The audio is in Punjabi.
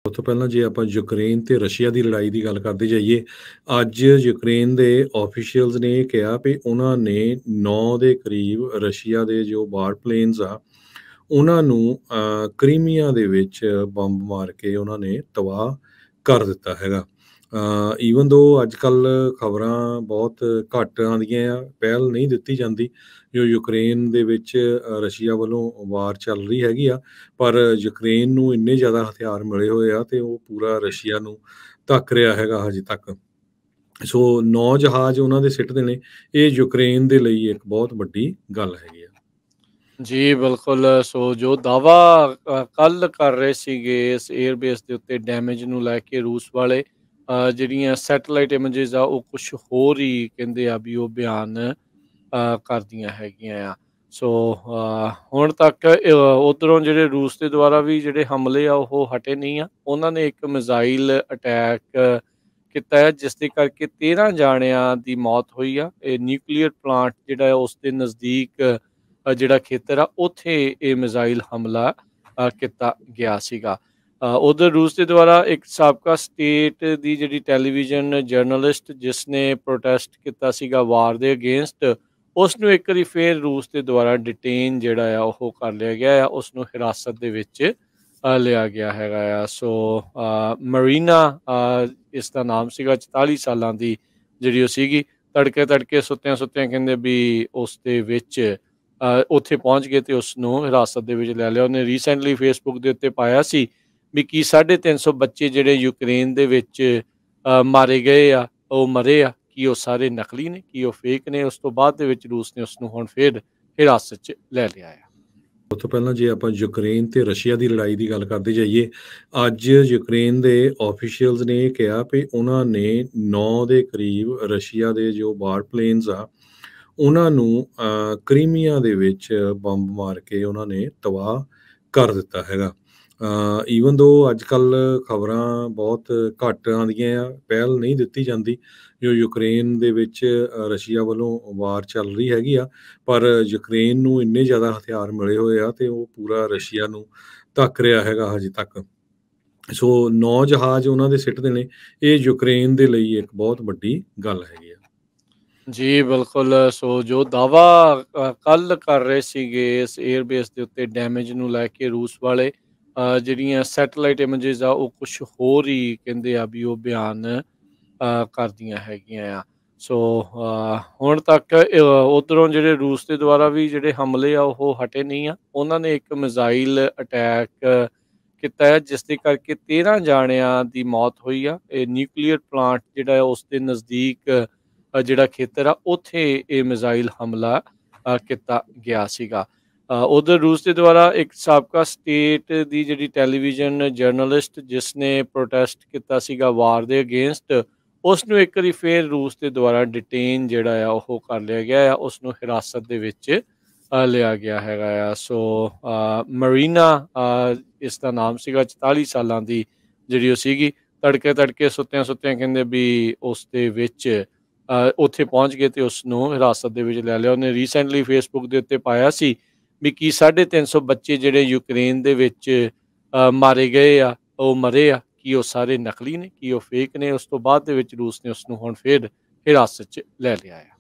ਸਭ ਤੋਂ ਪਹਿਲਾਂ ਜੇ ਆਪਾਂ ਯੂਕਰੇਨ ਤੇ ਰਸ਼ੀਆ ਦੀ ਲੜਾਈ ਦੀ ਗੱਲ ਕਰਦੇ ਜਾਈਏ, ਅੱਜ ਯੂਕਰੇਨ ਦੇ ਆਫੀਸ਼ੀਅਲਸ ਨੇ ਇਹ ਕਿਹਾ ਵੀ ਉਹਨਾਂ ਨੇ 9 ਦੇ ਕਰੀਬ ਰਸ਼ੀਆ ਦੇ ਜੋ ਵਾਰ ਪਲੇਨਸ ਆ, ਉਹਨਾਂ ਨੂੰ ਕਰੀਮੀਆ ਦੇ ਵਿੱਚ ਬੰਬ ਮਾਰ ਕੇ ਉਹਨਾਂ ਨੇ ਤਬਾਹ ਕਰ ਦਿੱਤਾ ਹੈਗਾ। ਈਵਨ ਦੋ ਅੱਜ-ਕੱਲ੍ਹ ਖ਼ਬਰਾਂ ਬਹੁਤ ਘੱਟ ਆਉਂਦੀਆਂ ਆ, ਪਹਿਲ ਨਹੀਂ ਦਿੱਤੀ ਜਾਂਦੀ। ਜੋ ਯੂਕਰੇਨ ਦੇ ਵਿੱਚ ਰਸ਼ੀਆ ਵੱਲੋਂ ਵਾਰ ਚੱਲ ਰਹੀ ਹੈਗੀ ਆ, ਪਰ ਯੂਕਰੇਨ ਨੂੰ ਇੰਨੇ ਜ਼ਿਆਦਾ ਹਥਿਆਰ ਮਿਲੇ ਹੋਏ ਆ ਤੇ ਉਹ ਪੂਰਾ ਰਸ਼ੀਆ ਨੂੰ ਧੱਕ ਰਿਹਾ ਹੈਗਾ ਹਜੇ ਤੱਕ। ਸੋ 9 ਜਹਾਜ਼ ਉਹਨਾਂ ਦੇ ਸਿੱਟ ਦੇਣੇ, ਇਹ ਯੂਕਰੇਨ ਦੇ ਲਈ ਇੱਕ ਬਹੁਤ ਵੱਡੀ ਗੱਲ ਹੈਗੀ ਆ। ਜੀ ਬਿਲਕੁਲ। ਸੋ ਜੋ ਦਾਅਵਾ ਕੱਲ੍ਹ ਕਰ ਰਹੇ ਸੀਗੇ ਇਸ ਏਅਰਬੇਸ ਦੇ ਉੱਤੇ ਡੈਮੇਜ ਨੂੰ ਲੈ ਕੇ ਰੂਸ ਵਾਲੇ, ਜਿਹੜੀਆਂ ਸੈਟੇਲਾਈਟ ਇਮੇਜਿਸ ਆ ਉਹ ਕੁਛ ਹੋਰ ਹੀ ਕਹਿੰਦੇ ਆ ਵੀ ਉਹ ਬਿਆਨ ਕਰਦੀਆਂ ਹੈਗੀਆਂ ਆ। ਸੋ ਹੁਣ ਤੱਕ ਉੱਧਰੋਂ ਜਿਹੜੇ ਰੂਸ ਦੇ ਦੁਆਰਾ ਵੀ ਜਿਹੜੇ ਹਮਲੇ ਆ ਉਹ ਹਟੇ ਨਹੀਂ ਆ। ਉਹਨਾਂ ਨੇ ਇੱਕ ਮਿਜ਼ਾਈਲ ਅਟੈਕ ਕੀਤਾ ਹੈ ਜਿਸ ਦੇ ਕਰਕੇ 13 ਜਾਣਿਆਂ ਦੀ ਮੌਤ ਹੋਈ ਆ। ਇਹ ਨਿਊਕਲੀਅਰ ਪਲਾਂਟ ਜਿਹੜਾ ਹੈ ਉਸ ਦੇ ਨਜ਼ਦੀਕ ਜਿਹੜਾ ਖੇਤਰ ਆ ਉੱਥੇ ਇਹ ਮਿਜ਼ਾਈਲ ਹਮਲਾ ਕੀਤਾ ਗਿਆ ਸੀਗਾ। ਉਧਰ ਰੂਸ ਦੇ ਦੁਆਰਾ ਇੱਕ ਸਾਬਕਾ ਸਟੇਟ ਦੀ ਜਿਹੜੀ ਟੈਲੀਵਿਜ਼ਨ ਜਰਨਲਿਸਟ ਜਿਸ ਨੇ ਪ੍ਰੋਟੈਸਟ ਕੀਤਾ ਸੀਗਾ ਵਾਰ ਦੇ ਅਗੇਂਸਟ, ਉਸ ਨੂੰ ਇੱਕ ਵਾਰੀ ਫੇਰ ਰੂਸ ਦੇ ਦੁਆਰਾ ਡਿਟੇਨ ਜਿਹੜਾ ਆ ਉਹ ਕਰ ਲਿਆ ਗਿਆ ਆ, ਉਸ ਨੂੰ ਹਿਰਾਸਤ ਦੇ ਵਿੱਚ ਲਿਆ ਗਿਆ ਹੈਗਾ ਆ। ਸੋ ਮਰੀਨਾ ਇਸ ਦਾ ਨਾਮ ਸੀਗਾ, 44 ਸਾਲਾਂ ਦੀ ਜਿਹੜੀ ਉਹ ਸੀਗੀ। ਤੜਕੇ ਸੁੱਤਿਆਂ ਕਹਿੰਦੇ ਵੀ ਉਸ ਦੇ ਵਿੱਚ ਉੱਥੇ ਪਹੁੰਚ ਗਏ ਤੇ ਉਸ ਨੂੰ ਹਿਰਾਸਤ ਦੇ ਵਿੱਚ ਲੈ ਲਿਆ। ਉਹਨੇ ਰੀਸੈਂਟਲੀ ਫੇਸਬੁੱਕ ਦੇ ਉੱਤੇ ਪਾਇਆ ਸੀ ਵੀ ਕੀ 350 ਬੱਚੇ ਜਿਹੜੇ ਯੂਕਰੇਨ ਦੇ ਵਿੱਚ ਮਾਰੇ ਗਏ ਆ, ਉਹ ਮਰੇ ਆ, ਕੀ ਉਹ ਸਾਰੇ ਨਕਲੀ ਨੇ, ਕੀ ਉਹ ਫੇਕ ਨੇ। ਉਸ ਤੋਂ ਬਾਅਦ ਦੇ ਵਿੱਚ ਰੂਸ ਨੇ ਉਸ ਨੂੰ ਹੁਣ ਫਿਰ ਹਿਰਾਸਤ 'ਚ ਲੈ ਲਿਆ ਆ। ਸਭ ਤੋਂ ਪਹਿਲਾਂ ਜੇ ਆਪਾਂ ਯੂਕਰੇਨ ਤੇ ਰਸ਼ੀਆ ਦੀ ਲੜਾਈ ਦੀ ਗੱਲ ਕਰਦੇ ਜਾਈਏ, ਅੱਜ ਯੂਕਰੇਨ ਦੇ ਆਫੀਸ਼ੀਅਲਸ ਨੇ ਇਹ ਕਿਹਾ ਵੀ ਉਹਨਾਂ ਨੇ 9 ਦੇ ਕਰੀਬ ਰਸ਼ੀਆ ਦੇ ਜੋ ਵਾਰ ਪਲੇਨਸ ਆ, ਉਹਨਾਂ ਨੂੰ ਕਰੀਮੀਆ ਦੇ ਵਿੱਚ ਬੰਬ ਮਾਰ ਕੇ ਉਹਨਾਂ ਨੇ ਤਬਾਹ ਕਰ ਦਿੱਤਾ ਹੈਗਾ। ਈਵਨ ਦੋ ਅੱਜ-ਕੱਲ੍ਹ ਖ਼ਬਰਾਂ ਬਹੁਤ ਘੱਟ ਆਉਂਦੀਆਂ ਆ, ਪਹਿਲ ਨਹੀਂ ਦਿੱਤੀ ਜਾਂਦੀ। ਜੋ ਯੂਕਰੇਨ ਦੇ ਵਿੱਚ ਰਸ਼ੀਆ ਵੱਲੋਂ ਵਾਰ ਚੱਲ ਰਹੀ ਹੈਗੀ ਆ, ਪਰ ਯੂਕਰੇਨ ਨੂੰ ਇੰਨੇ ਜ਼ਿਆਦਾ ਹਥਿਆਰ ਮਿਲੇ ਹੋਏ ਆ ਤੇ ਉਹ ਪੂਰਾ ਰਸ਼ੀਆ ਨੂੰ ਧੱਕ ਰਿਹਾ ਹੈਗਾ ਹਜੇ ਤੱਕ। ਸੋ 9 ਜਹਾਜ਼ ਉਹਨਾਂ ਦੇ ਸਿੱਟ ਦੇਣੇ, ਇਹ ਯੂਕਰੇਨ ਦੇ ਲਈ ਇੱਕ ਬਹੁਤ ਵੱਡੀ ਗੱਲ ਹੈਗੀ ਆ। ਜੀ ਬਿਲਕੁਲ। ਸੋ ਜੋ ਦਾਅਵਾ ਕੱਲ੍ਹ ਕਰ ਰਹੇ ਸੀਗੇ ਇਸ ਏਅਰਬੇਸ ਦੇ ਉੱਤੇ ਡੈਮੇਜ ਨੂੰ ਲੈ ਕੇ ਰੂਸ ਵਾਲੇ, ਜਿਹੜੀਆਂ ਸੈਟੇਲਾਈਟ ਇਮੇਜਿਸ ਆ ਉਹ ਕੁਛ ਹੋਰ ਹੀ ਕਹਿੰਦੇ ਆ ਵੀ ਉਹ ਬਿਆਨ ਕਰਦੀਆਂ ਹੈਗੀਆਂ ਆ। ਸੋ ਹੁਣ ਤੱਕ ਉੱਧਰੋਂ ਜਿਹੜੇ ਰੂਸ ਦੇ ਦੁਆਰਾ ਵੀ ਜਿਹੜੇ ਹਮਲੇ ਆ ਉਹ ਹਟੇ ਨਹੀਂ ਆ। ਉਹਨਾਂ ਨੇ ਇੱਕ ਮਿਜ਼ਾਈਲ ਅਟੈਕ ਕੀਤਾ ਹੈ ਜਿਸ ਦੇ ਕਰਕੇ 13 ਜਾਣਿਆਂ ਦੀ ਮੌਤ ਹੋਈ ਆ। ਇਹ ਨਿਊਕਲੀਅਰ ਪਲਾਂਟ ਜਿਹੜਾ ਹੈ ਉਸ ਦੇ ਨਜ਼ਦੀਕ ਜਿਹੜਾ ਖੇਤਰ ਆ ਉੱਥੇ ਇਹ ਮਿਜ਼ਾਈਲ ਹਮਲਾ ਕੀਤਾ ਗਿਆ ਸੀਗਾ। ਉਧਰ ਰੂਸ ਦੇ ਦੁਆਰਾ ਇੱਕ ਸਾਬਕਾ ਸਟੇਟ ਦੀ ਜਿਹੜੀ ਟੈਲੀਵਿਜ਼ਨ ਜਰਨਲਿਸਟ ਜਿਸ ਨੇ ਪ੍ਰੋਟੈਸਟ ਕੀਤਾ ਸੀਗਾ ਵਾਰ ਦੇ ਅਗੇਂਸਟ, ਉਸ ਨੂੰ ਇੱਕ ਵਾਰੀ ਫੇਰ ਰੂਸ ਦੇ ਦੁਆਰਾ ਡਿਟੇਨ ਜਿਹੜਾ ਆ ਉਹ ਕਰ ਲਿਆ ਗਿਆ ਆ, ਉਸ ਨੂੰ ਹਿਰਾਸਤ ਦੇ ਵਿੱਚ ਲਿਆ ਗਿਆ ਹੈਗਾ ਆ। ਸੋ ਮਰੀਨਾ ਇਸ ਦਾ ਨਾਮ ਸੀਗਾ, 44 ਸਾਲਾਂ ਦੀ ਜਿਹੜੀ ਉਹ ਸੀਗੀ। ਤੜਕੇ ਸੁੱਤਿਆਂ ਕਹਿੰਦੇ ਵੀ ਉਸ ਦੇ ਵਿੱਚ ਉੱਥੇ ਪਹੁੰਚ ਗਏ ਤੇ ਉਸ ਨੂੰ ਹਿਰਾਸਤ ਦੇ ਵਿੱਚ ਲੈ ਲਿਆ। ਉਹਨੇ ਰੀਸੈਂਟਲੀ ਫੇਸਬੁੱਕ ਦੇ ਉੱਤੇ ਪਾਇਆ ਸੀ ਵੀ ਕੀ 350 ਬੱਚੇ ਜਿਹੜੇ ਯੂਕਰੇਨ ਦੇ ਵਿੱਚ ਮਾਰੇ ਗਏ ਆ, ਉਹ ਮਰੇ ਆ, ਕੀ ਉਹ ਸਾਰੇ ਨਕਲੀ ਨੇ, ਕੀ ਉਹ ਫੇਕ ਨੇ। ਉਸ ਤੋਂ ਬਾਅਦ ਦੇ ਵਿੱਚ ਰੂਸ ਨੇ ਉਸ ਨੂੰ ਹੁਣ ਫਿਰ ਹਿਰਾਸਤ 'ਚ ਲੈ ਲਿਆ ਆ।